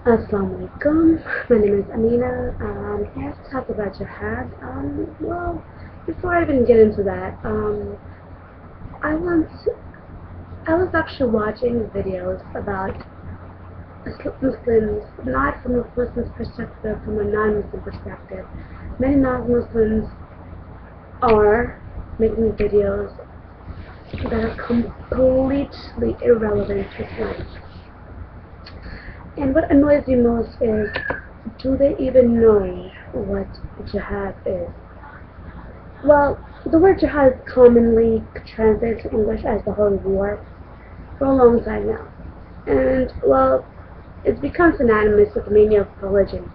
Assalamu alaikum. My name is Amina. I'm here to talk about jihad. Well, before I even get into that, I once I was actually watching videos about Muslims, not from a Muslim's perspective, but from a non-Muslim perspective. Many non-Muslims are making videos that are completely irrelevant to Islam. And what annoys me most is, do they even know what jihad is? Well, the word jihad is commonly translated to English as the holy war for a long time now. And, well, it's become synonymous with the meaning of religion.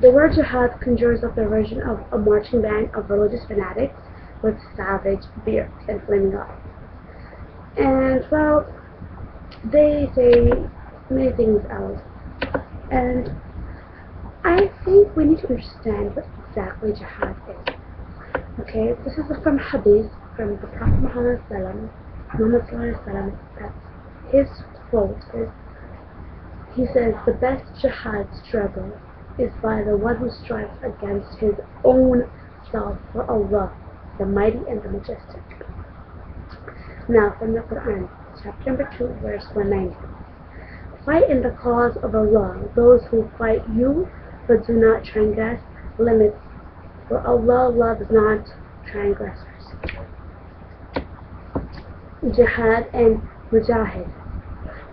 The word jihad conjures up the version of a marching band of religious fanatics with savage beards and flaming eyes. And, well, they say many things else. And I think we need to understand what exactly jihad is. Okay, this is from Hadith from the Prophet Muhammad that his quote is, he says, the best jihad struggle is by the one who strives against his own self for Allah, the mighty and the majestic. Now from the Quran, chapter number 2, verse 190. Fight in the cause of Allah those who fight you, but do not transgress limits, for Allah loves not transgressors. Jihad and Mujahid.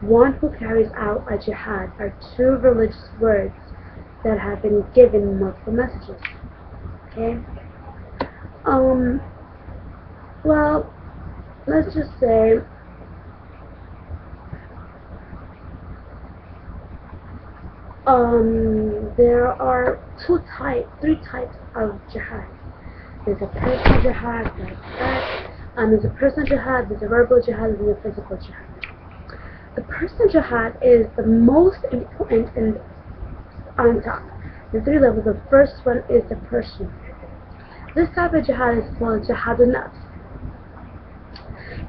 One who carries out a jihad are two religious words that have been given multiple messages. Okay? Well, let's just say there are three types of jihad. There's a personal jihad, there's a personal jihad, there's a verbal jihad, and there's a physical jihad. The personal jihad is the most important and on top. The three levels. The first one is the personal. This type of jihad is called Jihad and ISlam.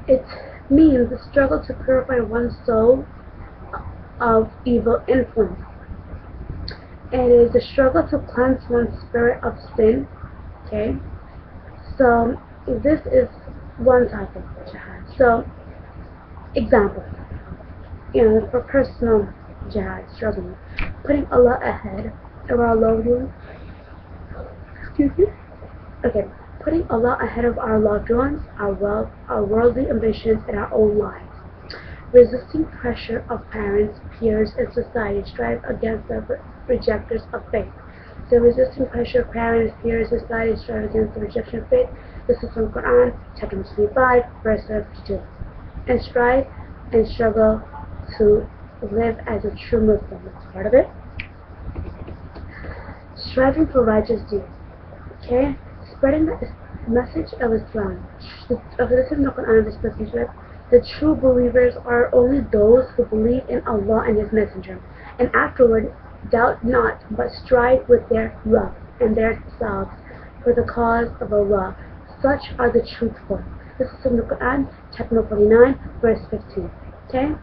It means the struggle to purify one's soul of evil influence. It is a struggle to cleanse one's spirit of sin. Okay? So, this is one type of jihad. So, example. For personal jihad, struggling. Putting Allah ahead of our loved ones. Okay. Putting Allah ahead of our loved ones, our wealth, our worldly ambitions, and our own lives. Resisting pressure of parents, peers, and society, strive against the rejectors of faith. So resisting pressure of parents, peers, society, strive against the rejection of faith. This is from Quran, chapter 25, verse 72. And strive and struggle to live as a true Muslim. That's part of it. Striving for righteous deeds. Okay? Spreading the message of Islam. This is in the Quran, this message. The true believers are only those who believe in Allah and His Messenger, and afterward doubt not, but strive with their love and their selves for the cause of Allah. Such are the truthful. This is from the Quran, chapter 49, verse 15. Okay?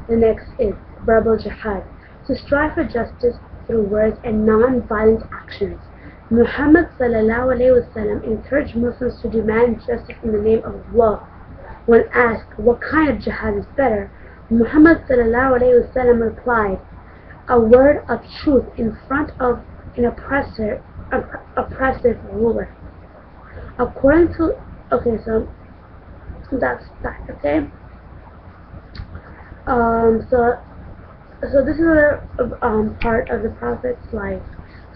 The next is verbal jihad. To strive for justice through words and non-violent actions. Muhammad ﷺ encouraged Muslims to demand justice in the name of Allah. When asked what kind of jihad is better, Muhammad ﷺ replied, a word of truth in front of an oppressive ruler. According to, so that's that, okay? So this is a part of the Prophet's life.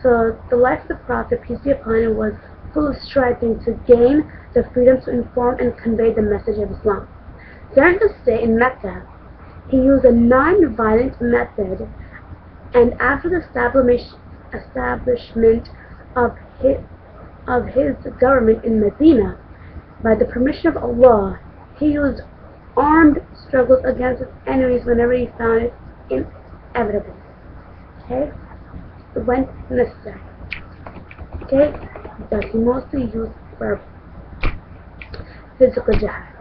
So the life of the Prophet, peace be upon him, was full of striving to gain the freedom to inform and convey the message of Islam. During his stay in Mecca, he used a non-violent method, and after the establishment of his government in Medina, by the permission of Allah, he used armed struggles against his enemies whenever he found it inevitable. Okay? When necessary. Okay? But he mostly used verbal. Physical jihad.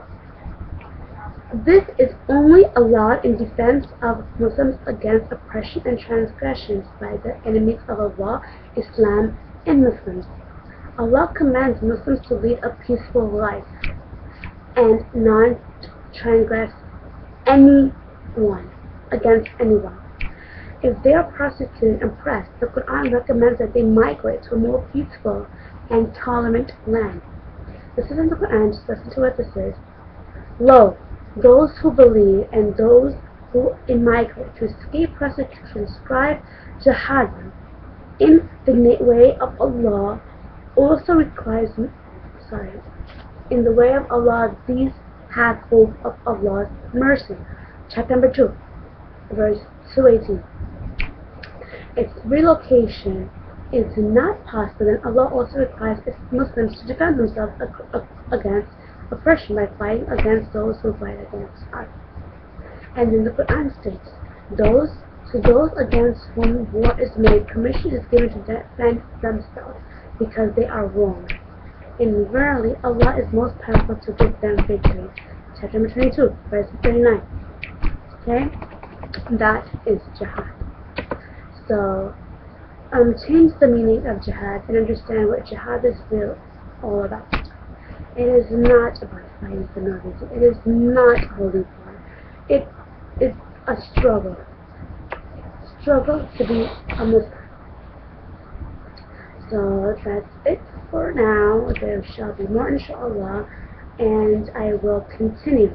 This is only allowed in defense of Muslims against oppression and transgressions by the enemies of Allah, Islam, and Muslims. Allah commands Muslims to lead a peaceful life and not transgress anyone against anyone. If they are persecuted and oppressed, the Quran recommends that they migrate to a more peaceful and tolerant land. This is in the Quran. Just listen to what this is. Lo, those who believe and those who migrate to escape persecution strive jihad in the way of Allah also requires in the way of Allah. These have hope of Allah's mercy. Chapter number 2, verse 218. If relocation is not possible, then Allah also requires Muslims to defend themselves against oppression by fighting against those who fight against us. And then the Quran states, those against whom war is made, permission is given to defend themselves because they are wronged. And verily, Allah is most powerful to give them victory. Chapter number 22, verse 39. Okay? That is jihad. So, change the meaning of jihad and understand what jihad is really all about. It is not about fighting for no reason. It is not holy war. It is a struggle. Struggle to be a Muslim. So that's it for now. There shall be more inshallah, and I will continue